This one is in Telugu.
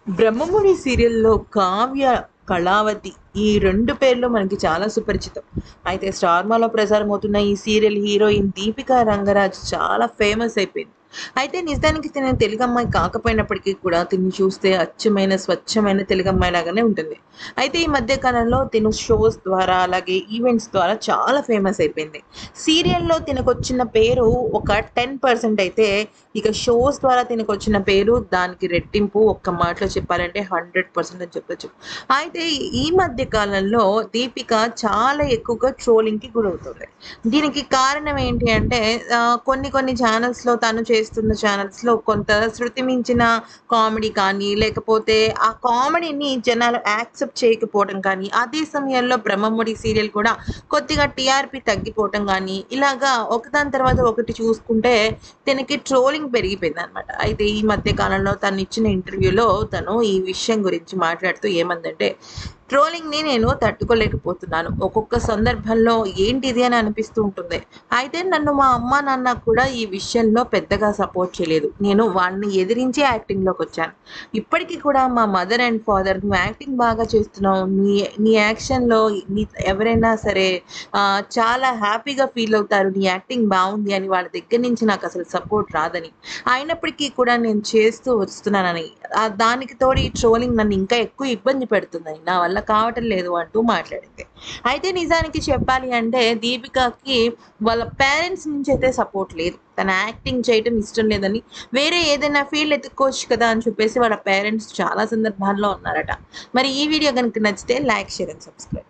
బ్రహ్మముడి సీరియల్‌లో కావ్య, కళావతి ఈ 2 పేర్లు మనకి చాలా సుపరిచితం. అయితే స్టార్మాలో ప్రసారమవుతున్న ఈ సీరియల్ హీరోయిన్ దీపికా రంగరాజ్ చాలా ఫేమస్ అయిపోయింది. అయితే నిజానికి తిను తెలుగమ్మాయి కాకపోయినప్పటికీ కూడా తిన్ని చూస్తే అచ్చమైన, స్వచ్ఛమైన తెలుగమ్మాయి లాగానే ఉంటుంది. అయితే ఈ మధ్య కాలంలో తిను షోస్ ద్వారా అలాగే ఈవెంట్స్ ద్వారా చాలా ఫేమస్ అయిపోయింది. సీరియల్‌లో తినకొచ్చిన పేరు ఒక 10% అయితే ఇక షోస్ ద్వారా తినకొచ్చిన పేరు దానికి రెట్టింపు. ఒక్క మాటలో చెప్పాలంటే 100% అని చెప్పొచ్చు. అయితే ఈ మధ్య కాలంలో దీపిక చాలా ఎక్కువగా ట్రోలింగ్‌కి గురవుతుంది. దీనికి కారణం ఏంటి అంటే కొన్ని కొన్ని ఛానెల్స్‌లో తను చేస్తున్న ఛానెల్స్‌లో కొంత శృతి మించిన కామెడీ కానీ, లేకపోతే ఆ కామెడీని జనాలు యాక్సెప్ట్ చేయకపోవడం కానీ, అదే సమయంలో బ్రహ్మముడి సీరియల్ కూడా కొద్దిగా టీఆర్‌పీ తగ్గిపోవటం గానీ, ఇలాగా ఒకదాని తర్వాత ఒకటి చూసుకుంటే తనకి ట్రోలింగ్ పెరిగిపోయిందనమాట. అయితే ఈ మధ్య కాలంలో తనిచ్చిన ఇంటర్వ్యూలో తను ఈ విషయం గురించి మాట్లాడుతూ ఏమందంటే, "ట్రోలింగ్‌ని నేను తట్టుకోలేకపోతున్నాను. ఒక్కొక్క సందర్భంలో ఏంటిది అని అనిపిస్తూ ఉంటుంది. అయితే నన్ను మా అమ్మ, నాన్న కూడా ఈ విషయంలో పెద్దగా సపోర్ట్ చేయలేదు. నేను వాళ్ళని ఎదిరించే యాక్టింగ్‌లోకొచ్చాను. ఇప్పటికి కూడా మా మదర్ అండ్ ఫాదర్ "నువ్వు యాక్టింగ్ బాగా చేస్తున్నావు. నీ నీ యాక్షన్‌లో నీ ఎవరైనా సరే చాలా హ్యాపీగా ఫీల్ అవుతారు. నీ యాక్టింగ్ బావుంది" అని వాళ్ళ దగ్గర నుంచి నాకసలు సపోర్ట్ రాదని. అయినప్పటికీ కూడా నేను చేస్తూ వస్తున్నానని, దానికి తోడు ఈ ట్రోలింగ్ నన్ను ఇంకా ఎక్కువ ఇబ్బంది పెడుతుందని, నా వల్ల కావటం లేదు అంటూ మాట్లాడింది. అయితే నిజానికి చెప్పాలి అంటే దీపికకి వాళ్ళ పేరెంట్స్ నుంచయితే సపోర్ట్ లేదు. తన యాక్టింగ్ చేయటం ఇష్టం లేదని, వేరే ఏదైనా ఫీల్డ్ ఎతుక్కోవచ్చు కదా అని చెప్పేసి వాళ్ళ పేరెంట్స్ చాలా సందర్భాల్లో ఉన్నారట. మరి ఈ వీడియో గనుక నచ్చితే లైక్, షేర్ అండ్ సబ్స్క్రైబ్.